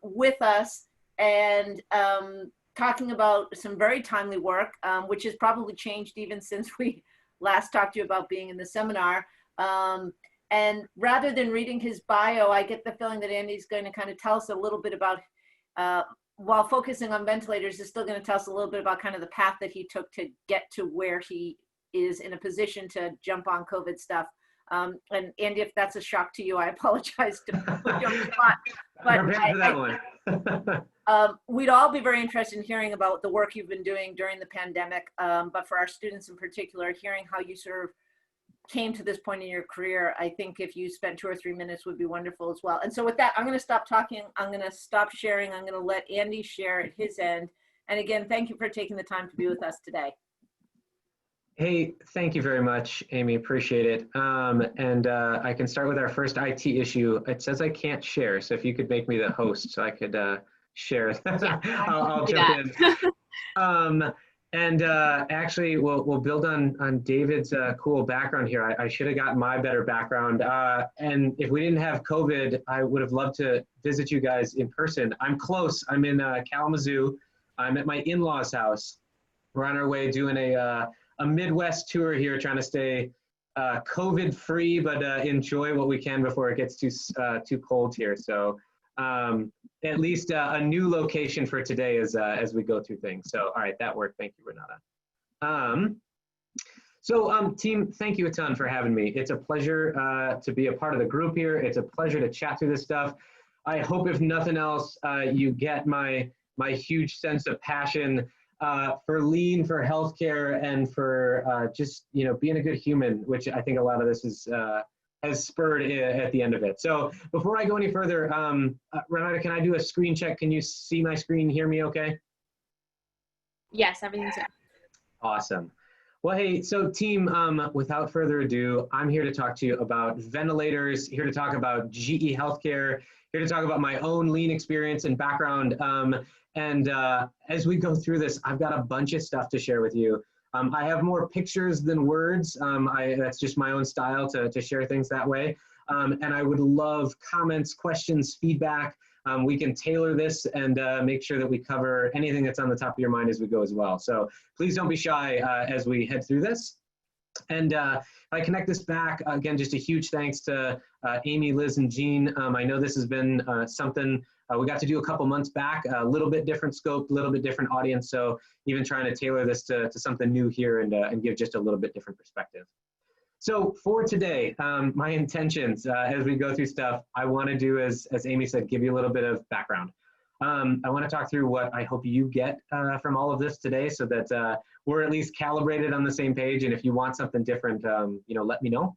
with us and talking about some very timely work, which has probably changed even since we last talked to you about being in the seminar. And rather than reading his bio, I get the feeling that Andy's going to kind of tell us a little bit about, while focusing on ventilators, is still going to tell us a little bit about kind of the path that he took to get to where he is in a position to jump on COVID stuff. And Andy, if that's a shock to you, I apologize to put you on the spot. But we'd all be very interested in hearing about the work you've been doing during the pandemic, but for our students in particular, hearing how you sort of came to this point in your career, I think if you spent 2 or 3 minutes would be wonderful as well. And so with that, I'm going to stop talking. I'm going to stop sharing. I'm going to let Andy share at his end. And again, thank you for taking the time to be with us today. Hey, thank you very much, Amy. Appreciate it. I can start with our first IT issue. It says I can't share, so if you could make me the host so I could share, Yeah, I'll jump in. Actually, we'll build on David's cool background here. I should have gotten my better background. And if we didn't have COVID, I would have loved to visit you guys in person. I'm close. I'm in Kalamazoo. I'm at my in-laws' house. We're on our way doing a Midwest tour here, trying to stay COVID-free, but enjoy what we can before it gets too cold here. So at least a new location for today as we go through things. So all right, that worked. Thank you, Renata. Team, thank you a ton for having me. It's a pleasure to be a part of the group here. It's a pleasure to chat through this stuff. I hope if nothing else, you get my huge sense of passion for lean, for healthcare, and for just being a good human, which I think a lot of this is has spurred at the end of it. So before I go any further, Renata, can I do a screen check? Can you see my screen, hear me okay? Yes, everything's good. Awesome. Well, hey, so team, without further ado, I'm here to talk to you about ventilators, here to talk about GE Healthcare, here to talk about my own lean experience and background. As we go through this, I've got a bunch of stuff to share with you. I have more pictures than words. That's just my own style to share things that way. And I would love comments, questions, feedback. We can tailor this and make sure that we cover anything that's on the top of your mind as we go as well. So please don't be shy as we head through this. And if I connect this back, again, just a huge thanks to Amy, Liz, and Jean. I know this has been something we got to do a couple months back, a little bit different scope, a little bit different audience. So even trying to tailor this to something new here and give just a little bit different perspective. So for today, my intentions as we go through stuff, I want to do, as Amy said, give you a little bit of background. I want to talk through what I hope you get from all of this today so that we're at least calibrated on the same page. And if you want something different, let me know.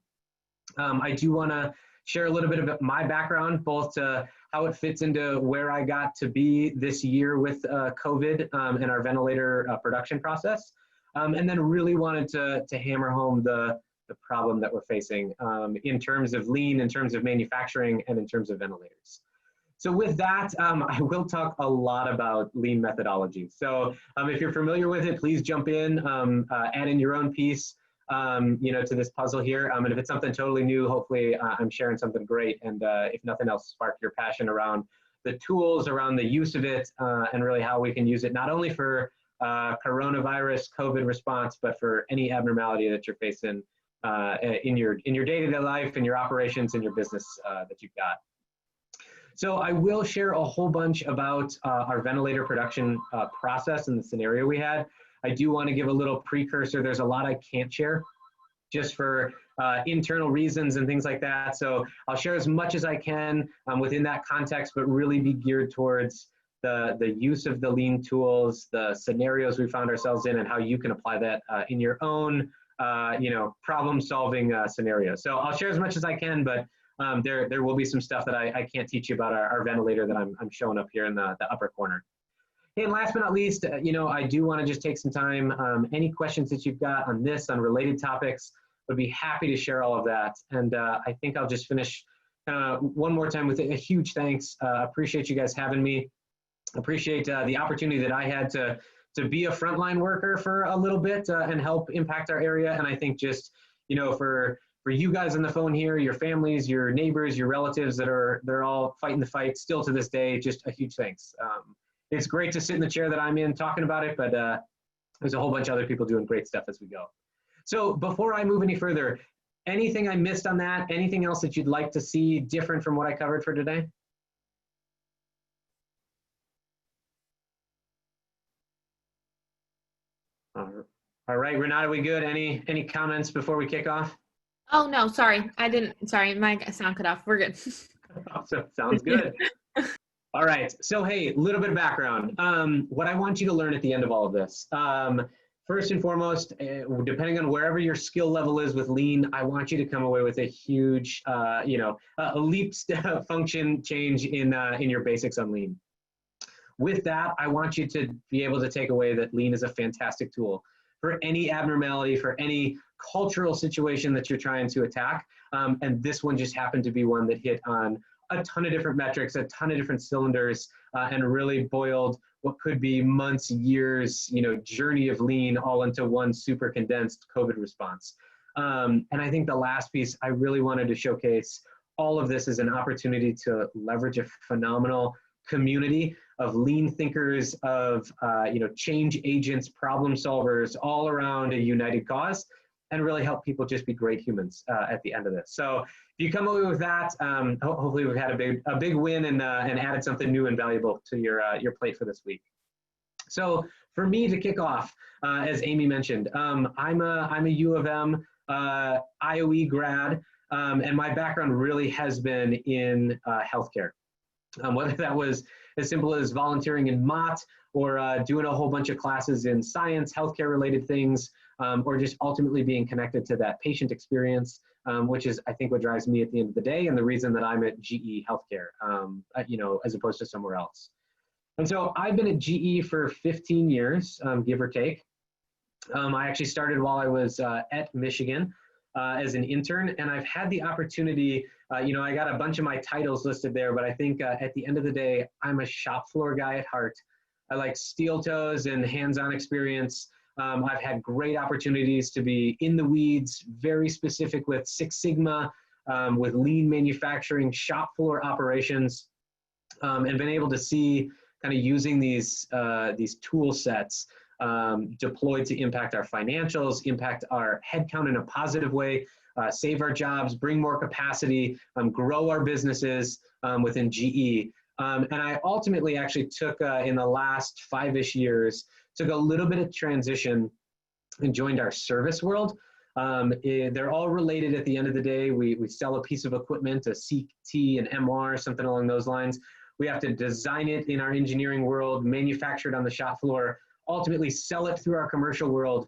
I do want to share a little bit about my background, both to how it fits into where I got to be this year with COVID and our ventilator production process. And then really wanted to hammer home the problem that we're facing in terms of lean, in terms of manufacturing, and in terms of ventilators. So with that, I will talk a lot about lean methodology. So if you're familiar with it, please jump in, add in your own piece, to this puzzle here. And if it's something totally new, hopefully I'm sharing something great. And if nothing else, spark your passion around the tools, around the use of it, and really how we can use it, not only for coronavirus, COVID response, but for any abnormality that you're facing in your day-to-day life, in your operations, in your business that you've got. So I will share a whole bunch about our ventilator production process and the scenario we had. I do want to give a little precursor. There's a lot I can't share just for internal reasons and things like that. So I'll share as much as I can within that context, but really be geared towards the use of the lean tools, the scenarios we found ourselves in, and how you can apply that in your own problem-solving scenario. So I'll share as much as I can, but there will be some stuff that I can't teach you about our ventilator that I'm showing up here in the upper corner. And last but not least, I do want to just take some time. Any questions that you've got on this, on related topics, would be happy to share all of that. And I think I'll just finish one more time with a huge thanks. Appreciate you guys having me. Appreciate the opportunity that I had to be a frontline worker for a little bit and help impact our area. And I think just, for for you guys on the phone here, your families, your neighbors, your relatives they're all fighting the fight still to this day, just a huge thanks. It's great to sit in the chair that I'm in talking about it, but there's a whole bunch of other people doing great stuff as we go. So before I move any further, anything I missed on that? Anything else that you'd like to see different from what I covered for today? All right, Renata, we good? Any comments before we kick off? Oh, no, sorry. Sorry, my sound cut off. We're good. Awesome, sounds good. All right, so hey, a little bit of background. What I want you to learn at the end of all of this. First and foremost, depending on wherever your skill level is with lean, I want you to come away with a huge, a leap function change in your basics on lean. With that, I want you to be able to take away that lean is a fantastic tool for any abnormality, for any cultural situation that you're trying to attack. And this one just happened to be one that hit on a ton of different metrics, a ton of different cylinders, and really boiled what could be months, years, journey of lean all into one super condensed COVID response. And I think the last piece, I really wanted to showcase all of this as an opportunity to leverage a phenomenal community of lean thinkers, of change agents, problem solvers, all around a united cause, and really help people just be great humans at the end of this. So if you come away with that, hopefully we've had a big win and added something new and valuable to your plate for this week. So for me to kick off, as Amy mentioned, I'm a U of M IOE grad, and my background really has been in healthcare. Whether that was as simple as volunteering in Mott, or doing a whole bunch of classes in science, healthcare related things, or just ultimately being connected to that patient experience, which is, I think, what drives me at the end of the day, and the reason that I'm at GE Healthcare, as opposed to somewhere else. And so I've been at GE for 15 years, give or take. I actually started while I was at Michigan as an intern, and I've had the opportunity, I got a bunch of my titles listed there, but I think at the end of the day, I'm a shop floor guy at heart. I like steel toes and hands-on experience. I've had great opportunities to be in the weeds, very specific with Six Sigma, with lean manufacturing, shop floor operations, and been able to see kind of using these tool sets deployed to impact our financials, impact our headcount in a positive way, save our jobs, bring more capacity, grow our businesses within GE. And I ultimately actually took, in the last 5-ish years, took a little bit of transition and joined our service world. They're all related at the end of the day. We sell a piece of equipment, a CT, an MR, something along those lines. We have to design it in our engineering world, manufacture it on the shop floor, ultimately sell it through our commercial world,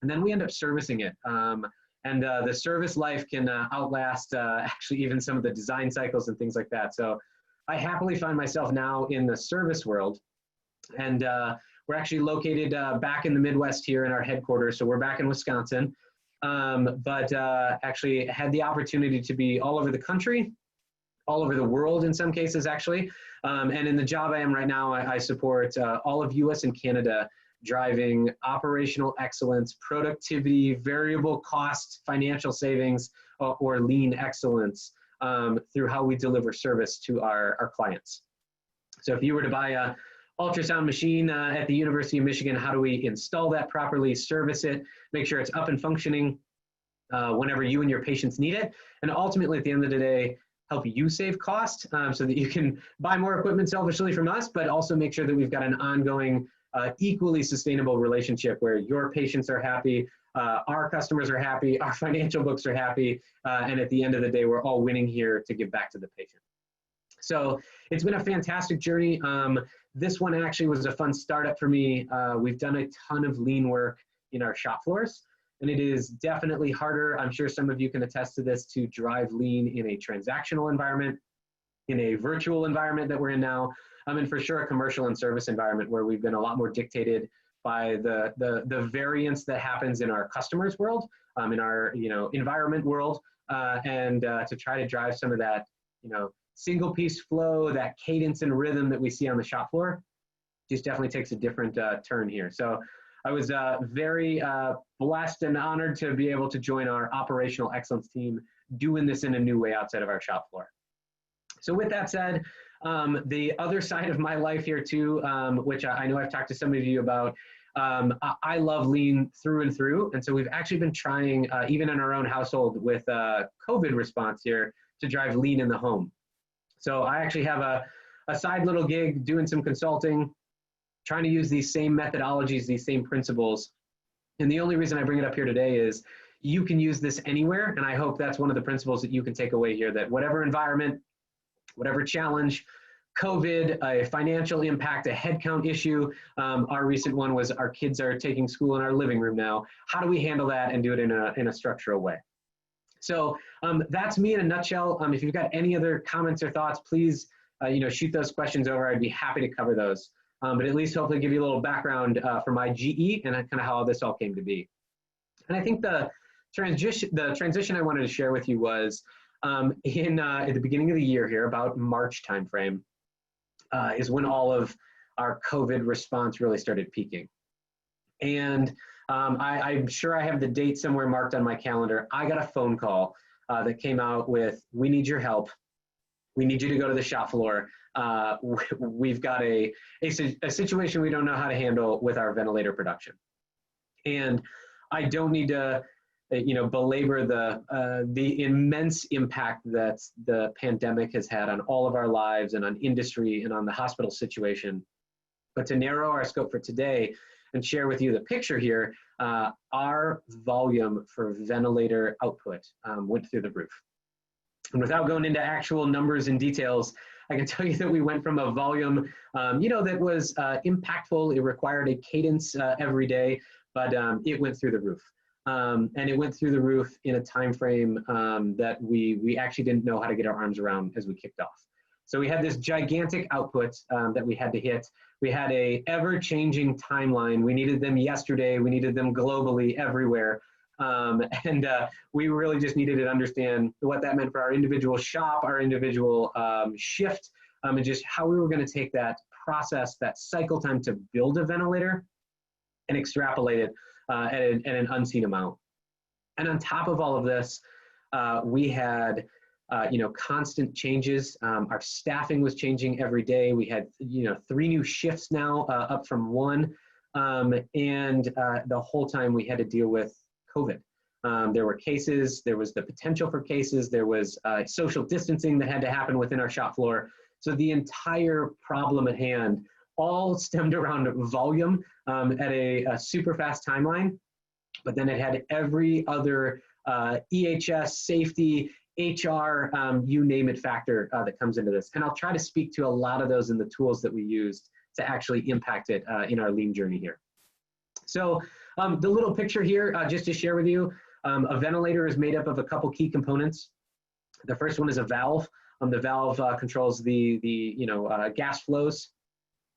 and then we end up servicing it. And the service life can outlast actually even some of the design cycles and things like that. So I happily find myself now in the service world, and we're actually located back in the Midwest here in our headquarters. So we're back in Wisconsin, but actually had the opportunity to be all over the country, all over the world in some cases actually. And in the job I am right now, I support all of US and Canada, driving operational excellence, productivity, variable cost, financial savings, or lean excellence through how we deliver service to our clients. So if you were to buy a ultrasound machine at the University of Michigan, how do we install that properly, service it, make sure it's up and functioning whenever you and your patients need it, and ultimately at the end of the day, help you save cost so that you can buy more equipment selfishly from us, but also make sure that we've got an ongoing, equally sustainable relationship where your patients are happy, our customers are happy, our financial books are happy, and at the end of the day, we're all winning here to give back to the patient. So it's been a fantastic journey. This one actually was a fun startup for me. We've done a ton of lean work in our shop floors, and it is definitely harder. I'm sure some of you can attest to this, to drive lean in a transactional environment, in a virtual environment that we're in now, and for sure a commercial and service environment where we've been a lot more dictated by the variance that happens in our customers' world, in our environment world, and to try to drive some of that single piece flow, that cadence and rhythm that we see on the shop floor, just definitely takes a different turn here. So I was very blessed and honored to be able to join our operational excellence team doing this in a new way outside of our shop floor. So with that said, the other side of my life here too, which I know I've talked to some of you about, I love lean through and through. And so we've actually been trying, even in our own household with COVID response here, to drive lean in the home. So I actually have a side little gig doing some consulting, trying to use these same methodologies, these same principles. And the only reason I bring it up here today is you can use this anywhere. And I hope that's one of the principles that you can take away here, that whatever environment, whatever challenge, COVID, a financial impact, a headcount issue. Our recent one was our kids are taking school in our living room now. How do we handle that and do it in a structural way? So that's me in a nutshell. If you've got any other comments or thoughts, please shoot those questions over. I'd be happy to cover those. But at least hopefully give you a little background for my GE and kind of how this all came to be. And I think the transition I wanted to share with you was at the beginning of the year here, about March timeframe, is when all of our COVID response really started peaking. And I'm sure I have the date somewhere marked on my calendar. I got a phone call that came out with, we need your help. We need you to go to the shop floor. We've got a situation we don't know how to handle with our ventilator production. And I don't need to belabor the immense impact that the pandemic has had on all of our lives and on industry and on the hospital situation. But to narrow our scope for today and share with you the picture here, our volume for ventilator output went through the roof. And without going into actual numbers and details, I can tell you that we went from a volume, that was impactful. It required a cadence every day, but it went through the roof. And it went through the roof in a time frame that we actually didn't know how to get our arms around as we kicked off. So we had this gigantic output that we had to hit. We had a ever-changing timeline. We needed them yesterday. We needed them globally everywhere. And we really just needed to understand what that meant for our individual shop, our individual shift, and just how we were going to take that process, that cycle time to build a ventilator and extrapolate it at an unseen amount. And on top of all of this, we had constant changes. Our staffing was changing every day. We had 3 new shifts now, up from 1, and the whole time we had to deal with COVID. There were cases, there was the potential for cases, there was social distancing that had to happen within our shop floor. So the entire problem at hand all stemmed around volume at a super fast timeline, but then it had every other EHS, safety, HR, you name it factor that comes into this. And I'll try to speak to a lot of those in the tools that we used to actually impact it in our lean journey here. So the little picture here, just to share with you, a ventilator is made up of a couple key components. The first one is a valve. The valve controls the gas flows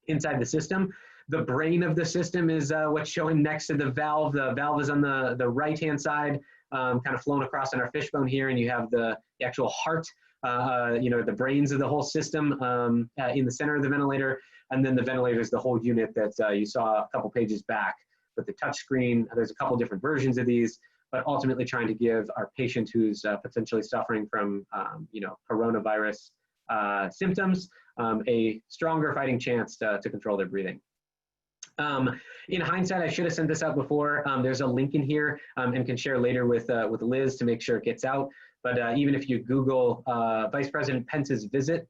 inside the system. The brain of the system is what's showing next to the valve. The valve is on the right-hand side, kind of flowing across on our fishbone here, and you have the actual heart, the brains of the whole system in the center of the ventilator, and then the ventilator is the whole unit that you saw a couple pages back with the touch screen. There's a couple different versions of these, but ultimately trying to give our patient who's potentially suffering from coronavirus symptoms a stronger fighting chance to control their breathing. In hindsight, I should have sent this out before. There's a link in here and can share later with Liz to make sure it gets out. But even if you Google Vice President Pence's visit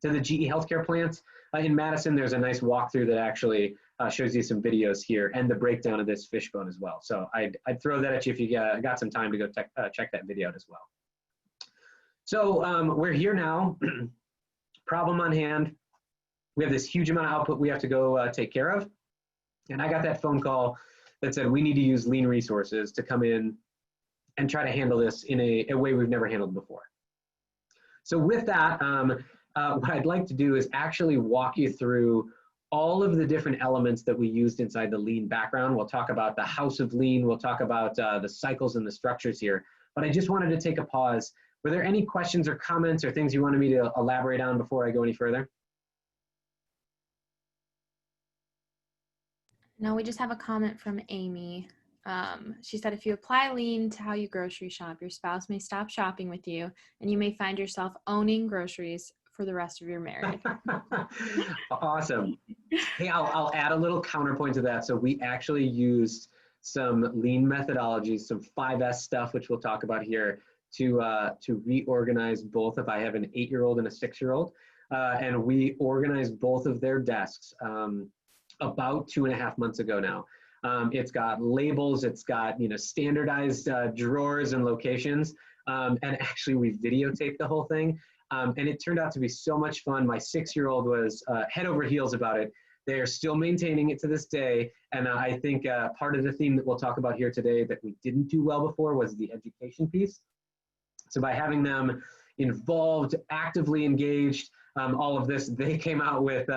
to the GE healthcare plant in Madison, there's a nice walkthrough that actually shows you some videos here and the breakdown of this fishbone as well. So I'd throw that at you if you got some time to go check that video out as well. So we're here now, problem on hand. We have this huge amount of output we have to go take care of. And I got that phone call that said, we need to use lean resources to come in and try to handle this in a way we've never handled before. So with that, what I'd like to do is actually walk you through all of the different elements that we used inside the lean background. We'll talk about the house of lean. We'll talk about the cycles and the structures here. But I just wanted to take a pause. Were there any questions or comments or things you wanted me to elaborate on before I go any further? No, we just have a comment from Amy. She said, if you apply lean to how you grocery shop, your spouse may stop shopping with you and you may find yourself owning groceries for the rest of your marriage. Awesome. Hey, I'll add a little counterpoint to that. So we actually used some lean methodologies, some 5S stuff, which we'll talk about here, to reorganize both. If I have an 8-year-old and a 6-year-old, and we organized both of their desks about 2.5 months ago now. It's got labels, it's got standardized drawers and locations, and actually we videotaped the whole thing. And it turned out to be so much fun. My 6-year-old was head over heels about it. They are still maintaining it to this day. And I think part of the theme that we'll talk about here today that we didn't do well before was the education piece. So by having them involved, actively engaged, all of this, they came out with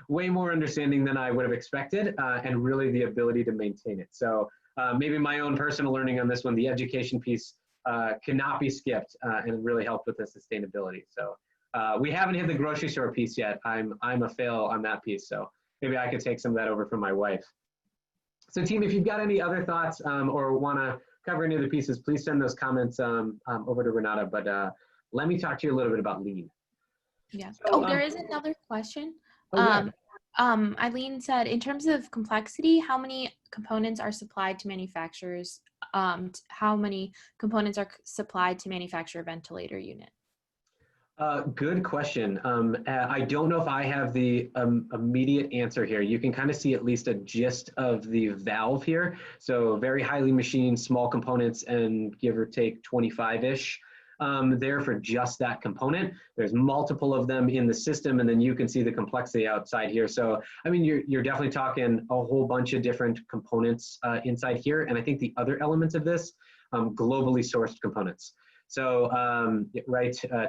way more understanding than I would have expected, and really the ability to maintain it. So maybe my own personal learning on this one, the education piece cannot be skipped, and it really helped with the sustainability. So we haven't hit the grocery store piece yet. I'm a fail on that piece, so maybe I could take some of that over from my wife. So team, if you've got any other thoughts or want to cover any other pieces, please send those comments over to Renata, but let me talk to you a little bit about lean. Yeah. So, there is another question. Yeah. Eileen said, in terms of complexity, how many components are supplied to manufacturers? How many components are supplied to manufacture a ventilator unit? Good question. I don't know if I have the immediate answer here. You can kind of see at least a gist of the valve here. So very highly machined, small components, and give or take 25-ish. There for just that component. There's multiple of them in the system, and then you can see the complexity outside here. So, I mean, you're definitely talking a whole bunch of different components inside here. And I think the other elements of this, globally sourced components. So,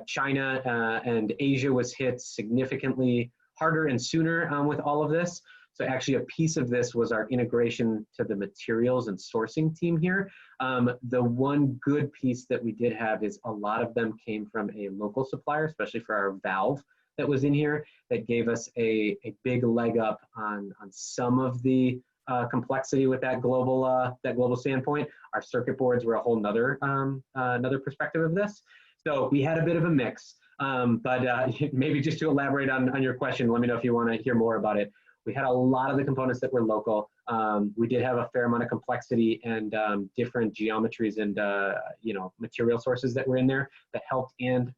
China and Asia was hit significantly harder and sooner with all of this. So actually a piece of this was our integration to the materials and sourcing team here. The one good piece that we did have is a lot of them came from a local supplier, especially for our valve that was in here, that gave us a big leg up on some of the complexity with that global standpoint. Our circuit boards were a whole nother perspective of this. So we had a bit of a mix, but maybe just to elaborate on your question, let me know if you want to hear more about it. We had a lot of the components that were local. We did have a fair amount of complexity and different geometries and material sources that were in there that helped and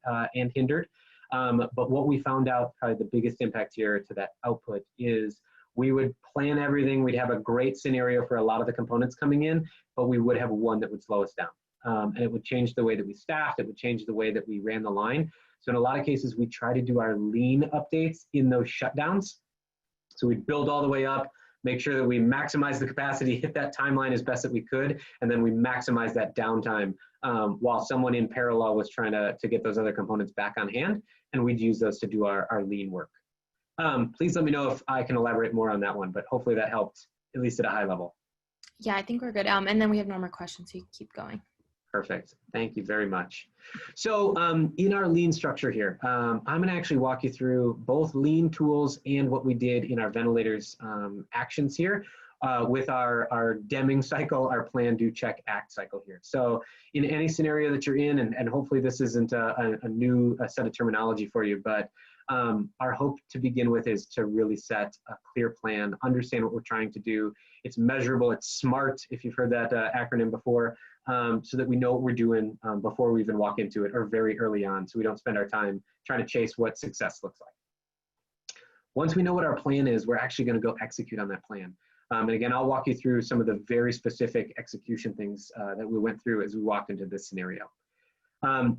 hindered. But what we found out, probably the biggest impact here to that output is we would plan everything. We'd have a great scenario for a lot of the components coming in, but we would have one that would slow us down. And it would change the way that we staffed. It would change the way that we ran the line. So in a lot of cases, we try to do our lean updates in those shutdowns. So we'd build all the way up, make sure that we maximize the capacity, hit that timeline as best that we could, and then we maximize that downtime while someone in parallel was trying to get those other components back on hand, and we'd use those to do our lean work. Please let me know if I can elaborate more on that one, but hopefully that helped, at least at a high level. Yeah, I think we're good. And then we have no more questions, so you can keep going. Perfect. Thank you very much. So in our lean structure here, I'm going to actually walk you through both lean tools and what we did in our ventilators actions here with our Deming cycle, our plan, do, check, act cycle here. So in any scenario that you're in, and hopefully this isn't a new set of terminology for you, but our hope to begin with is to really set a clear plan, understand what we're trying to do. It's measurable, it's SMART, if you've heard that acronym before, so that we know what we're doing before we even walk into it or very early on, so we don't spend our time trying to chase what success looks like. Once we know what our plan is, we're actually going to go execute on that plan. And again, I'll walk you through some of the very specific execution things that we went through as we walked into this scenario.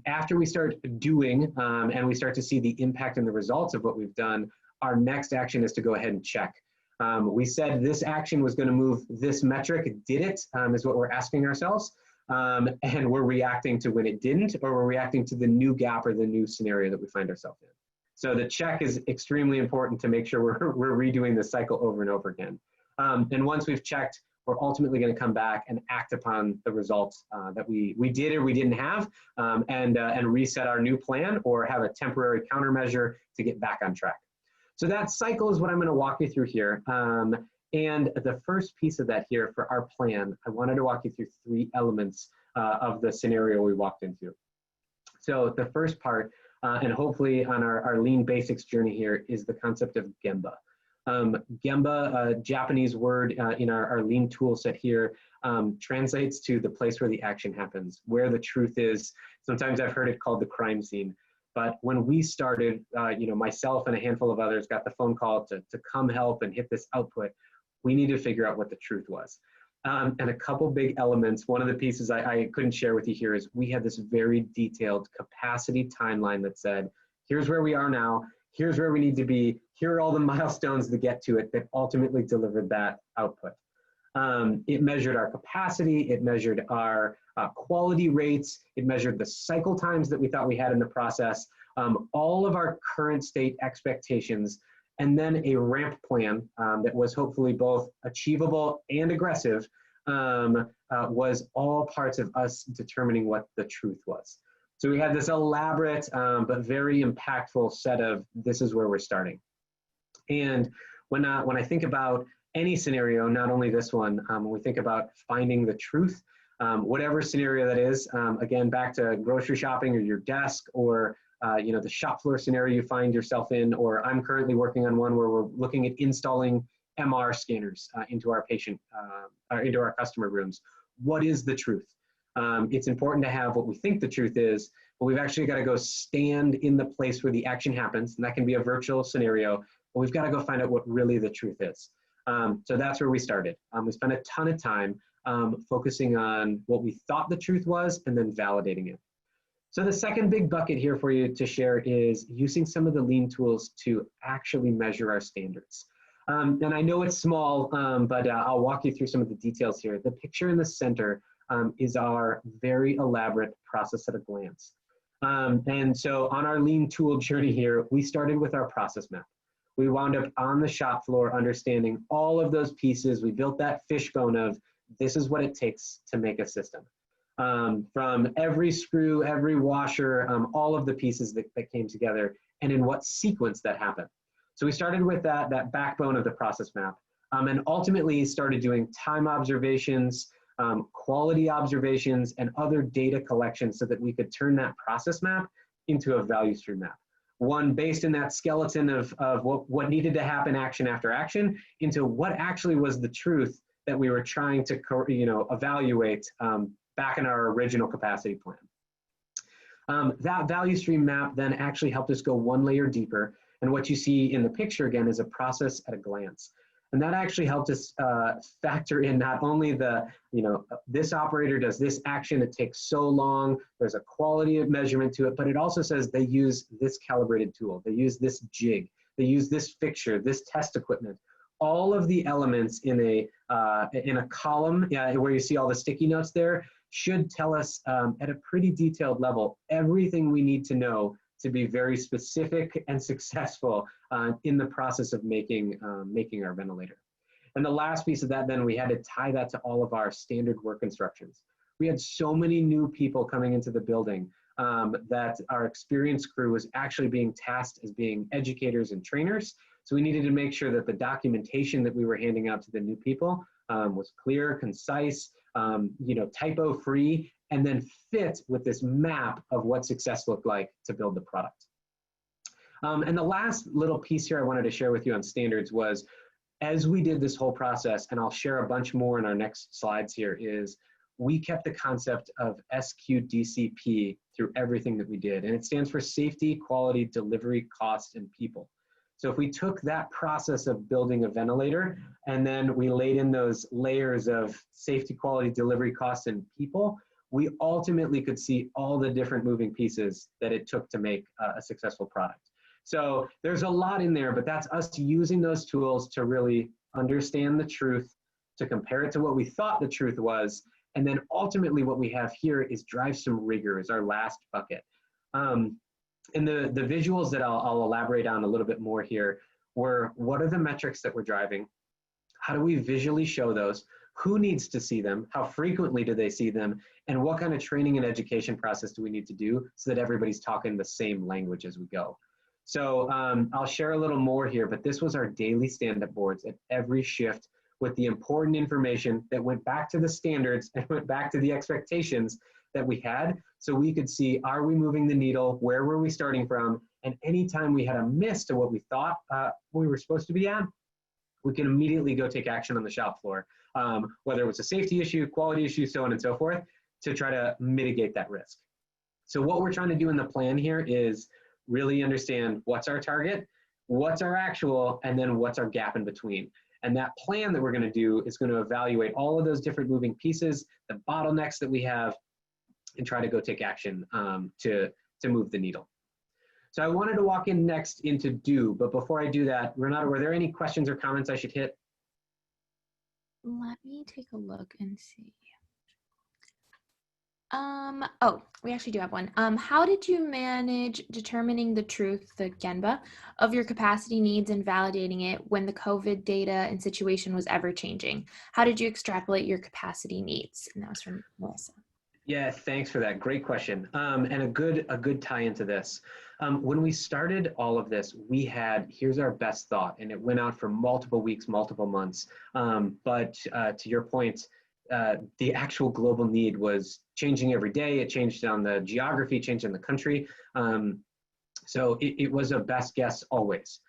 After we start doing and we start to see the impact and the results of what we've done, our next action is to go ahead and check. We said this action was going to move this metric. Did it? Is what we're asking ourselves. And we're reacting to when it didn't, or we're reacting to the new gap or the new scenario that we find ourselves in. So the check is extremely important to make sure we're redoing the cycle over and over again. And once we've checked, we're ultimately going to come back and act upon the results that we did or we didn't have, and reset our new plan or have a temporary countermeasure to get back on track. So that cycle is what I'm going to walk you through here. And the first piece of that here for our plan, I wanted to walk you through 3 elements of the scenario we walked into. So the first part, and hopefully on our lean basics journey here, is the concept of Gemba. Gemba, a Japanese word in our lean tool set here, translates to the place where the action happens, where the truth is. Sometimes I've heard it called the crime scene. But when we started, myself and a handful of others got the phone call to come help and hit this output, we needed to figure out what the truth was. And a couple big elements, one of the pieces I couldn't share with you here is we had this very detailed capacity timeline that said, here's where we are now, here's where we need to be, here are all the milestones to get to it that ultimately delivered that output. It measured our capacity, it measured our quality rates, it measured the cycle times that we thought we had in the process, all of our current state expectations, and then a ramp plan that was hopefully both achievable and aggressive was all parts of us determining what the truth was. So we had this elaborate but very impactful set of this is where we're starting. And when I think about any scenario, not only this one, when we think about finding the truth, whatever scenario that is, again, back to grocery shopping or your desk or the shop floor scenario you find yourself in, or I'm currently working on one where we're looking at installing MR scanners into our into our customer rooms. What is the truth? It's important to have what we think the truth is, but we've actually got to go stand in the place where the action happens, and that can be a virtual scenario, but we've got to go find out what really the truth is. So that's where we started. We spent a ton of time focusing on what we thought the truth was and then validating it. So the second big bucket here for you to share is using some of the lean tools to actually measure our standards. And I know it's small, but I'll walk you through some of the details here. The picture in the center is our very elaborate process at a glance. And so on our lean tool journey here, we started with our process map. We wound up on the shop floor understanding all of those pieces. We built that fishbone of this is what it takes to make a system. From every screw, every washer, all of the pieces that came together, and in what sequence that happened. So we started with that backbone of the process map, and ultimately started doing time observations, quality observations, and other data collection so that we could turn that process map into a value stream map. One based in that skeleton of what needed to happen action after action into what actually was the truth that we were trying to evaluate back in our original capacity plan. That value stream map then actually helped us go one layer deeper. And what you see in the picture again is a process at a glance. And that actually helped us factor in not only this operator does this action, it takes so long, there's a quality of measurement to it, but it also says they use this calibrated tool, they use this jig, they use this fixture, this test equipment. All of the elements in a column where you see all the sticky notes there should tell us at a pretty detailed level everything we need to know to be very specific and successful in the process of making our ventilator. And the last piece of that, then we had to tie that to all of our standard work instructions. We had so many new people coming into the building that our experienced crew was actually being tasked as being educators and trainers. So we needed to make sure that the documentation that we were handing out to the new people was clear, concise, typo-free, and then fit with this map of what success looked like to build the product. And the last little piece here I wanted to share with you on standards was, as we did this whole process, and I'll share a bunch more in our next slides here, is we kept the concept of SQDCP through everything that we did. And it stands for safety, quality, delivery, cost, and people. So if we took that process of building a ventilator and then we laid in those layers of safety, quality, delivery, cost, and people, we ultimately could see all the different moving pieces that it took to make a successful product. So there's a lot in there, but that's us using those tools to really understand the truth, to compare it to what we thought the truth was, and then ultimately what we have here is drive some rigor is our last bucket. And the visuals that I'll elaborate on a little bit more here were, what are the metrics that we're driving? How do we visually show those? Who needs to see them? How frequently do they see them? And what kind of training and education process do we need to do so that everybody's talking the same language as we go? So I'll share a little more here, but this was our daily stand-up boards. At every shift, with the important information that went back to the standards and went back to the expectations that we had, so we could see, are we moving the needle? Where were we starting from? And anytime we had a miss to what we thought we were supposed to be at, we can immediately go take action on the shop floor, whether it was a safety issue, quality issue, so on and so forth, to try to mitigate that risk. So what we're trying to do in the plan here is really understand what's our target, what's our actual, and then what's our gap in between. And that plan that we're going to do is going to evaluate all of those different moving pieces, the bottlenecks that we have, and try to go take action to move the needle. So I wanted to walk in next into do, but before I do that, Renata, were there any questions or comments I should hit? Let me take a look and see. Oh, we actually do have one. How did you manage determining the truth, the Gemba, of your capacity needs and validating it when the COVID data and situation was ever changing? How did you extrapolate your capacity needs? And that was from Melissa. Yeah, thanks for that. Great question. And a good tie into this. When we started all of this, we had, here's our best thought, and it went out for multiple weeks, multiple months. But to your point, the actual global need was changing every day. It changed on the geography, changed in the country. So it was a best guess always.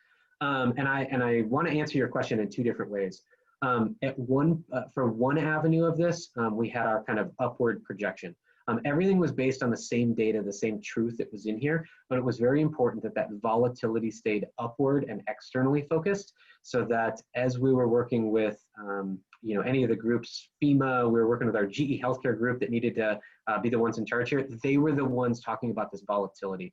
And I want to answer your question in two different ways. For one avenue of this, we had our kind of upward projection. Everything was based on the same data, the same truth that was in here, but it was very important that that volatility stayed upward and externally focused, so that as we were working with any of the groups, FEMA, we were working with our GE healthcare group that needed to be the ones in charge here, they were the ones talking about this volatility.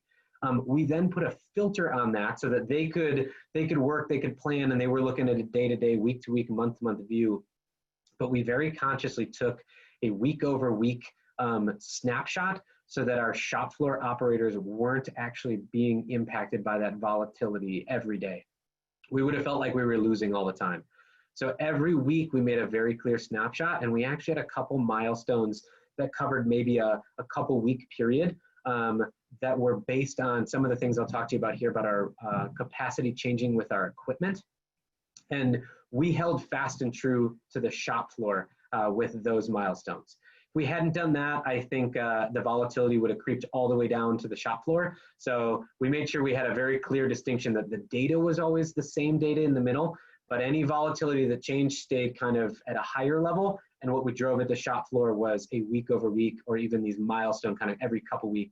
We then put a filter on that so that they could work, they could plan, and they were looking at a day-to-day, week-to-week, month-to-month view. But we very consciously took a week-over-week snapshot so that our shop floor operators weren't actually being impacted by that volatility every day. We would have felt like we were losing all the time. So every week we made a very clear snapshot, and we actually had a couple milestones that covered maybe a couple week period that were based on some of the things I'll talk to you about here about our capacity changing with our equipment. And we held fast and true to the shop floor with those milestones. If we hadn't done that, I think the volatility would have creeped all the way down to the shop floor. So we made sure we had a very clear distinction that the data was always the same data in the middle, but any volatility that changed stayed kind of at a higher level. And what we drove at the shop floor was a week over week, or even these milestone kind of every couple week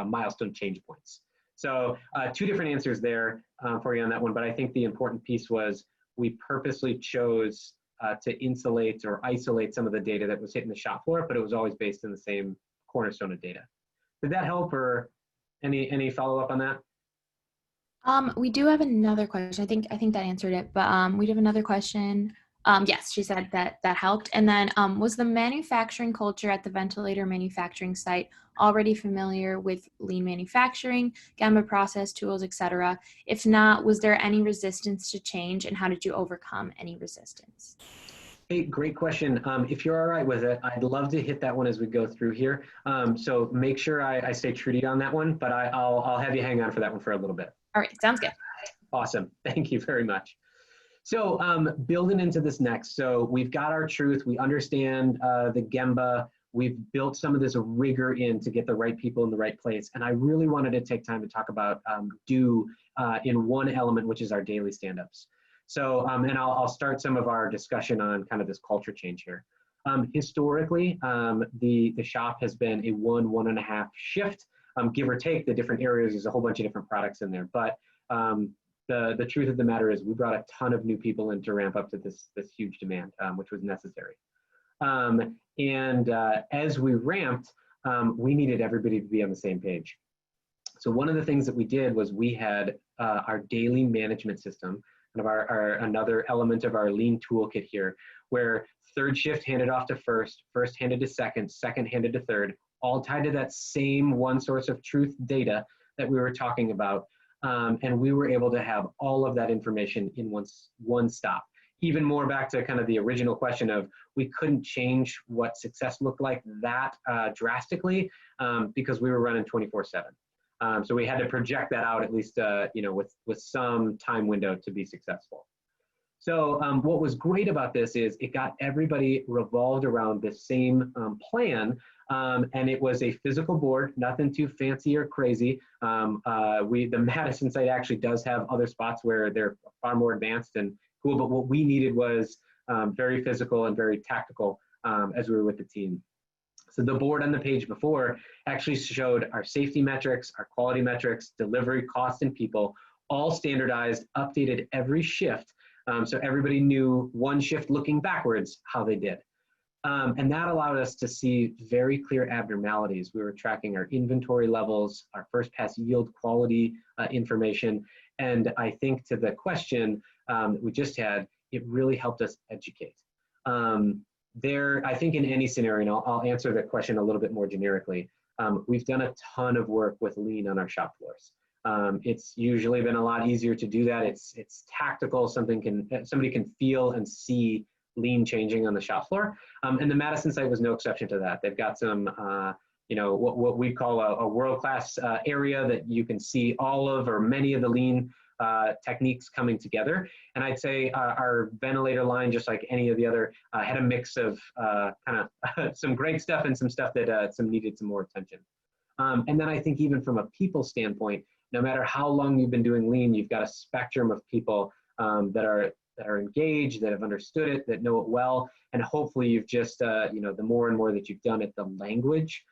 milestone change points. So two different answers there for you on that one, but I think the important piece was we purposely chose to insulate or isolate some of the data that was hitting the shop floor, but it was always based in the same cornerstone of data. Did that help, or any follow-up on that? We do have another question. I think that answered it, but we do have another question. Yes, she said that helped. And then was the manufacturing culture at the ventilator manufacturing site already familiar with lean manufacturing, Gemba process, tools, etc.? If not, was there any resistance to change, and how did you overcome any resistance? Hey, great question. If you're all right with it, I'd love to hit that one as we go through here. So make sure I stay true to you on that one, but I'll have you hang on for that one for a little bit. All right, sounds good. Awesome. Thank you very much. So building into this next, so we've got our truth, we understand the Gemba, we've built some of this rigor in to get the right people in the right place. And I really wanted to take time to talk about do in one element, which is our daily stand-ups. So, and I'll start some of our discussion on kind of this culture change here. Historically, the shop has been a 1.5 shift, give or take the different areas. There's a whole bunch of different products in there, but the truth of the matter is we brought a ton of new people in to ramp up to this huge demand, which was necessary. As we ramped, we needed everybody to be on the same page. So one of the things that we did was we had our daily management system, kind of another element of our lean toolkit here, where third shift handed off to first handed to second handed to third, all tied to that same one source of truth data that we were talking about. And we were able to have all of that information in one stop. Even more back to kind of the original question of we couldn't change what success looked like that drastically because we were running 24/7. So we had to project that out at least with some time window to be successful. So what was great about this is it got everybody revolved around the same plan, and it was a physical board, nothing too fancy or crazy. The Madison site actually does have other spots where they're far more advanced and cool, but what we needed was very physical and very tactical as we were with the team. So the board on the page before actually showed our safety metrics, our quality metrics, delivery, cost, and people, all standardized, updated every shift. So everybody knew one shift looking backwards how they did. And that allowed us to see very clear abnormalities. We were tracking our inventory levels, our first pass yield quality information. And I think to the question that we just had, it really helped us educate. I think in any scenario, and I'll answer the question a little bit more generically, we've done a ton of work with lean on our shop floors. It's usually been a lot easier to do that. It's tactical. Somebody can feel and see lean changing on the shop floor. And the Madison site was no exception to that. They've got some, what we call a world-class area that you can see all of or many of the lean techniques coming together. And I'd say our ventilator line, just like any of the other, had a mix of kind of some great stuff and some stuff that needed some more attention. And then I think even from a people standpoint, no matter how long you've been doing lean, you've got a spectrum of people that are engaged, that have understood it, that know it well, and hopefully you've just, the more and more that you've done it, the language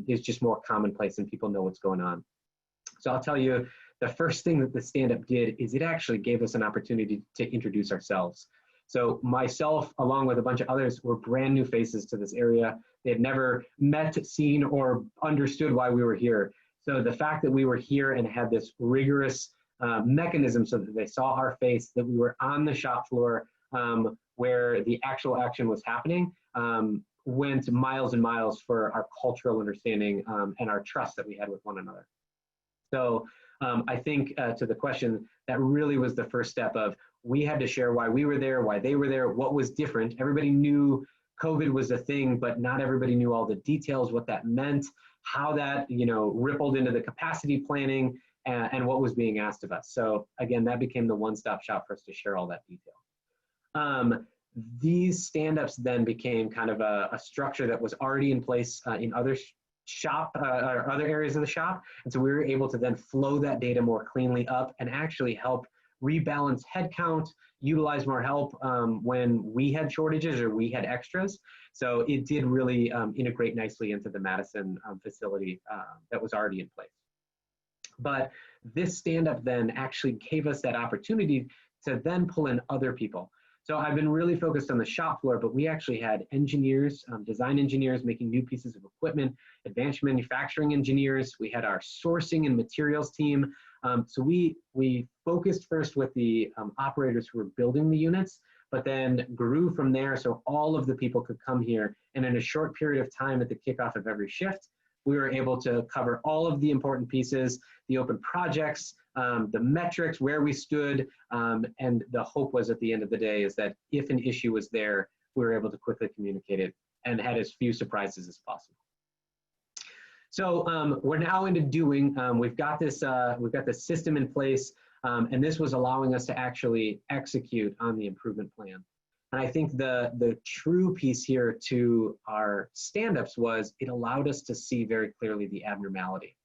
is just more commonplace and people know what's going on. So I'll tell you, the first thing that the stand-up did is it actually gave us an opportunity to introduce ourselves. So myself, along with a bunch of others, were brand new faces to this area. They had never met, seen, or understood why we were here. So the fact that we were here and had this rigorous mechanism so that they saw our face, that we were on the shop floor where the actual action was happening, went miles and miles for our cultural understanding and our trust that we had with one another. So I think to the question, that really was the first step of we had to share why we were there, why they were there, what was different. Everybody knew COVID was a thing, but not everybody knew all the details, what that meant, how that rippled into the capacity planning and what was being asked of us. So again, that became the one-stop shop for us to share all that detail. These stand-ups then became kind of a structure that was already in place in other or other areas of the shop. And so we were able to then flow that data more cleanly up and actually help rebalance headcount, utilize more help when we had shortages or we had extras. So it did really integrate nicely into the Madison facility that was already in place. But this stand-up then actually gave us that opportunity to then pull in other people. So I've been really focused on the shop floor, but we actually had engineers, design engineers making new pieces of equipment, advanced manufacturing engineers. We had our sourcing and materials team. So we focused first with the operators who were building the units, but then grew from there so all of the people could come here. And in a short period of time at the kickoff of every shift, we were able to cover all of the important pieces, the open projects, the metrics, where we stood, and the hope was at the end of the day is that if an issue was there, we were able to quickly communicate it and had as few surprises as possible. So we're now into doing, we've got this system in place, and this was allowing us to actually execute on the improvement plan. And I think the true piece here to our stand-ups was it allowed us to see very clearly the abnormality.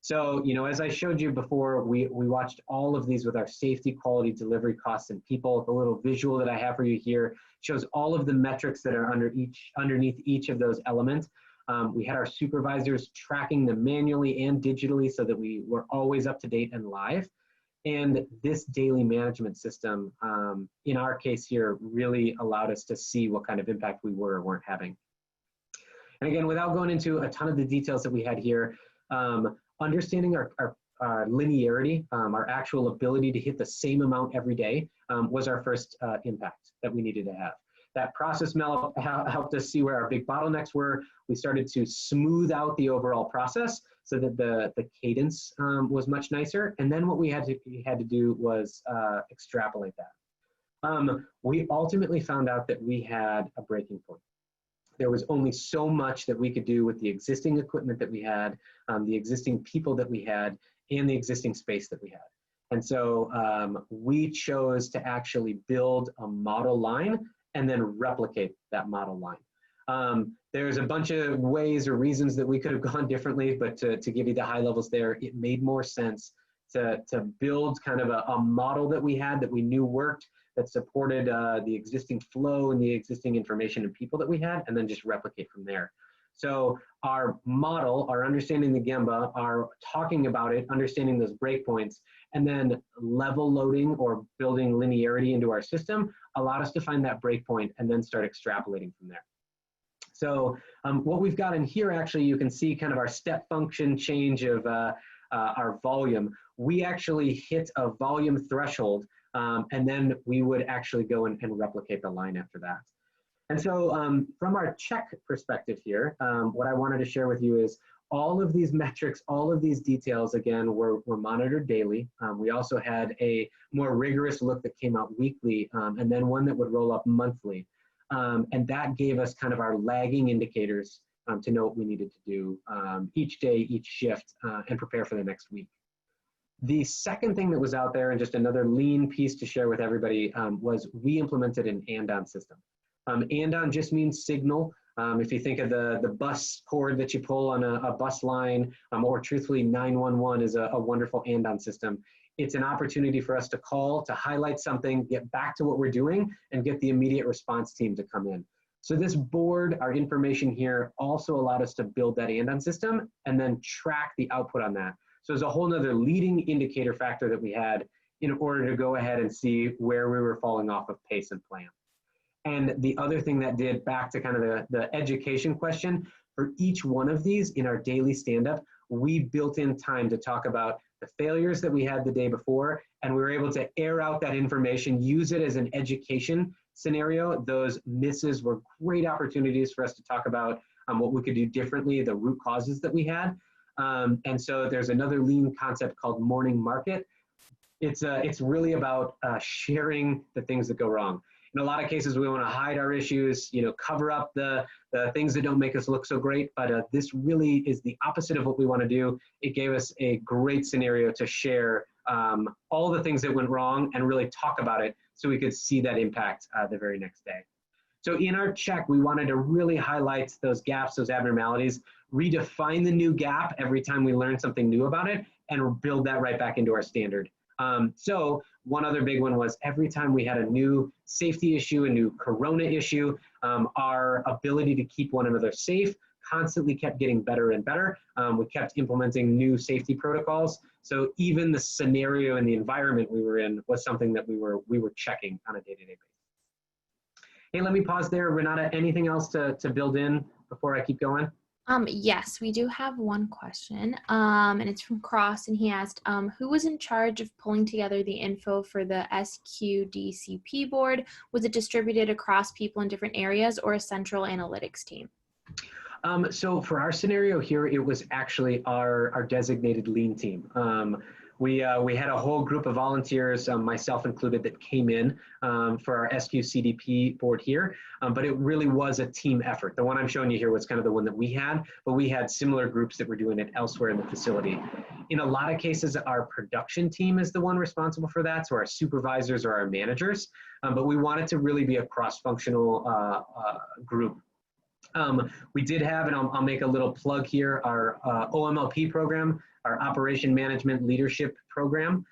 So, as I showed you before, we watched all of these with our safety, quality, delivery, costs, and people. The little visual that I have for you here shows all of the metrics that are underneath each of those elements. We had our supervisors tracking them manually and digitally so that we were always up to date and live. And this daily management system, in our case here, really allowed us to see what kind of impact we were or weren't having. And again, without going into a ton of the details that we had here, understanding our linearity, our actual ability to hit the same amount every day was our first impact that we needed to have. That process helped us see where our big bottlenecks were. We started to smooth out the overall process so that the cadence was much nicer. And then what we had to do was extrapolate that. We ultimately found out that we had a breaking point. There was only so much that we could do with the existing equipment that we had, the existing people that we had, and the existing space that we had. And so we chose to actually build a model line and then replicate that model line. There's a bunch of ways or reasons that we could have gone differently, but to give you the high levels there, it made more sense to build kind of a model that we had that we knew worked, that supported the existing flow and the existing information and people that we had, and then just replicate from there. So our model, our understanding the Gemba, our talking about it, understanding those breakpoints, and then level loading or building linearity into our system allowed us to find that breakpoint and then start extrapolating from there. So what we've got in here, actually, you can see kind of our step function change of our volume. We actually hit a volume threshold, and then we would actually go and replicate the line after that. And so from our check perspective here, what I wanted to share with you is all of these metrics, all of these details, again, were monitored daily. We also had a more rigorous look that came out weekly, and then one that would roll up monthly. And that gave us kind of our lagging indicators to know what we needed to do each day, each shift, and prepare for the next week. The second thing that was out there, and just another lean piece to share with everybody, was we implemented an and-on system. And-on just means signal. If you think of the bus cord that you pull on a bus line, or truthfully 911 is a wonderful and-on system. It's an opportunity for us to call, to highlight something, get back to what we're doing, and get the immediate response team to come in. So this board, our information here, also allowed us to build that and-on system and then track the output on that. So there's a whole nother leading indicator factor that we had in order to go ahead and see where we were falling off of pace and plan. And the other thing that did, back to kind of the education question, for each one of these in our daily stand-up, we built in time to talk about the failures that we had the day before, and we were able to air out that information, use it as an education scenario. Those misses were great opportunities for us to talk about what we could do differently, the root causes that we had. And so there's another lean concept called morning market. It's really about sharing the things that go wrong. In a lot of cases, we want to hide our issues, cover up the things that don't make us look so great. But this really is the opposite of what we want to do. It gave us a great scenario to share all the things that went wrong and really talk about it so we could see that impact the very next day. So in our check, we wanted to really highlight those gaps, those abnormalities, redefine the new gap every time we learn something new about it, and build that right back into our standard. So one other big one was every time we had a new safety issue, a new corona issue, our ability to keep one another safe constantly kept getting better and better. We kept implementing new safety protocols. So even the scenario and the environment we were in was something that we were checking on a day-to-day basis. Hey, let me pause there. Renata, anything else to build in before I keep going? Yes, we do have one question, and it's from Cross, and he asked, who was in charge of pulling together the info for the SQDCP board? Was it distributed across people in different areas or a central analytics team? So for our scenario here, it was actually our designated lean team. We had a whole group of volunteers, myself included, that came in for our SQCDP board here, but it really was a team effort. The one I'm showing you here was kind of the one that we had, but we had similar groups that were doing it elsewhere in the facility. In a lot of cases, our production team is the one responsible for that, so our supervisors or our managers, but we wanted to really be a cross-functional group. We did have, and I'll make a little plug here, our OMLP program, our Operation Management Leadership Program,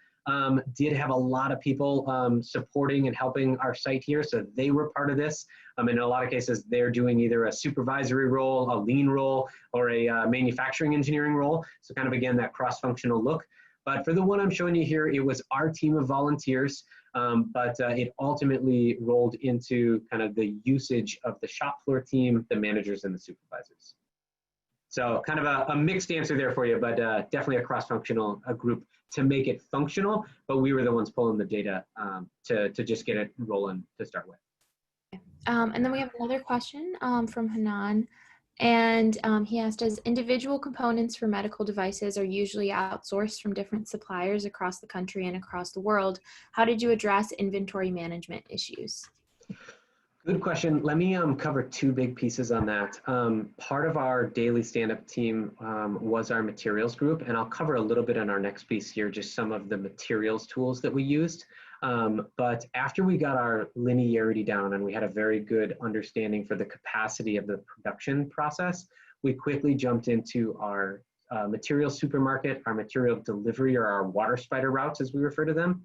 did have a lot of people supporting and helping our site here, so they were part of this. In a lot of cases, they're doing either a supervisory role, a lean role, or a manufacturing engineering role, so kind of, again, that cross-functional look. But for the one I'm showing you here, it was our team of volunteers, but it ultimately rolled into kind of the usage of the shop floor team, the managers, and the supervisors. So kind of a mixed answer there for you, but definitely a cross-functional group to make it functional, but we were the ones pulling the data to just get it rolling to start with. And then we have another question from Hanan. And he asked, as individual components for medical devices are usually outsourced from different suppliers across the country and across the world, how did you address inventory management issues? Good question. Let me cover two big pieces on that. Part of our daily stand-up team was our materials group, and I'll cover a little bit on our next piece here, just some of the materials tools that we used. But after we got our linearity down and we had a very good understanding for the capacity of the production process, we quickly jumped into our material supermarket, our material delivery, or our water spider routes, as we refer to them.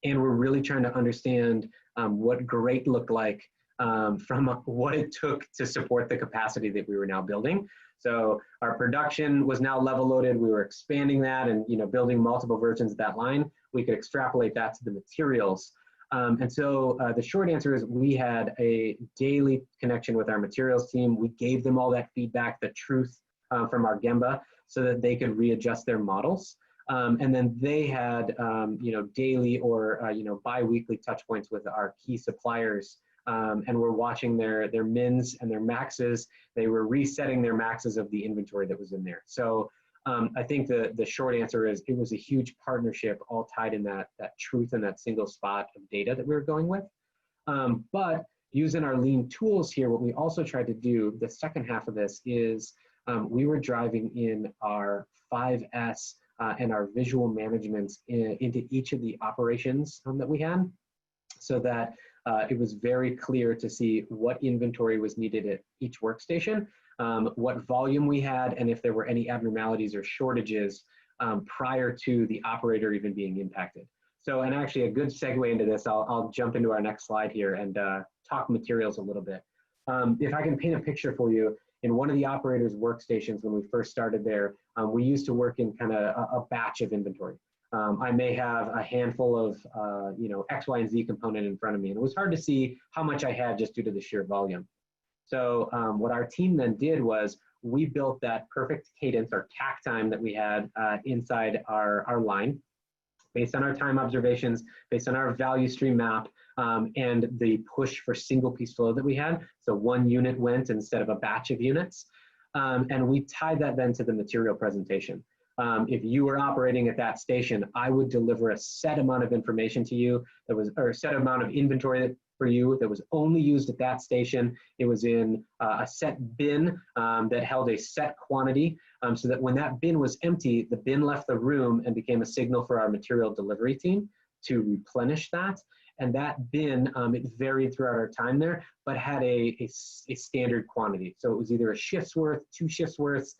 And we're really trying to understand what great looked like from what it took to support the capacity that we were now building. So our production was now level loaded. We were expanding that and building multiple versions of that line. We could extrapolate that to the materials. And so the short answer is we had a daily connection with our materials team. We gave them all that feedback, the truth from our Gemba, so that they could readjust their models. And then they had, daily or, bi-weekly touch points with our key suppliers. And we're watching their mins and their maxes. They were resetting their maxes of the inventory that was in there. So I think the short answer is it was a huge partnership all tied in that truth and that single spot of data that we were going with. But using our lean tools here, what we also tried to do, the second half of this is we were driving in our 5S and our visual management into each of the operations that we had, so that it was very clear to see what inventory was needed at each workstation, what volume we had, and if there were any abnormalities or shortages prior to the operator even being impacted. So, and actually a good segue into this, I'll jump into our next slide here and talk materials a little bit. If I can paint a picture for you, in one of the operator's workstations when we first started there, we used to work in kind of a batch of inventory. I may have a handful of, X, Y, and Z component in front of me, and it was hard to see how much I had just due to the sheer volume. So what our team then did was we built that perfect cadence or tack time that we had inside our line, based on our time observations, based on our value stream map, and the push for single piece flow that we had. So one unit went instead of a batch of units. And we tied that then to the material presentation. If you were operating at that station, I would deliver a set amount of information to you that was, or a set amount of inventory for you that was only used at that station. It was in a set bin that held a set quantity, so that when that bin was empty, the bin left the room and became a signal for our material delivery team to replenish that. And that bin, it varied throughout our time there, but had a standard quantity. So it was either a shift's worth, 2 shifts worth,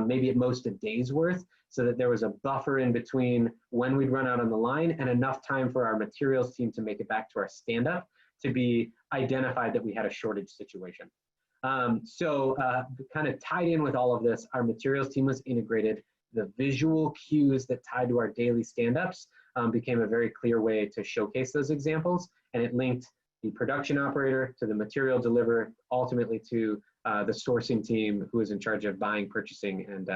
maybe at most a day's worth, so that there was a buffer in between when we'd run out on the line and enough time for our materials team to make it back to our stand-up to be identified that we had a shortage situation. So kind of tied in with all of this, our materials team was integrated. The visual cues that tied to our daily stand-ups became a very clear way to showcase those examples, and it linked the production operator to the material deliverer, ultimately to the sourcing team who was in charge of buying, purchasing, and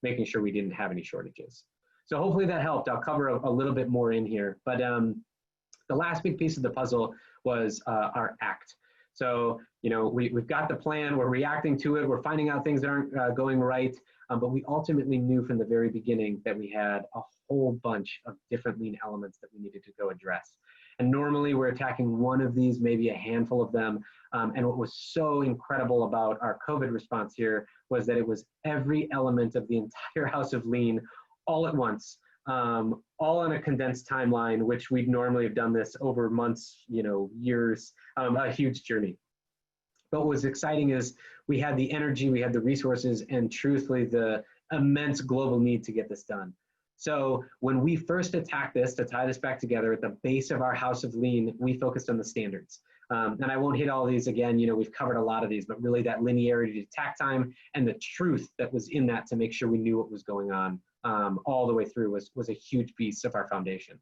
making sure we didn't have any shortages. So hopefully that helped. I'll cover a little bit more in here, but the last big piece of the puzzle was our ACT. So, we've got the plan, we're reacting to it, we're finding out things that aren't going right, but we ultimately knew from the very beginning that we had a whole bunch of different lean elements that we needed to go address. And normally we're attacking one of these, maybe a handful of them. And what was so incredible about our COVID response here was that it was every element of the entire house of lean all at once, all on a condensed timeline, which we'd normally have done this over months, years, a huge journey. But what was exciting is we had the energy, we had the resources, and truthfully, the immense global need to get this done. So when we first attacked this, to tie this back together, at the base of our house of lean, we focused on the standards. And I won't hit all these again, we've covered a lot of these, but really that linearity to tack time and the truth that was in that to make sure we knew what was going on all the way through was a huge piece of our foundation.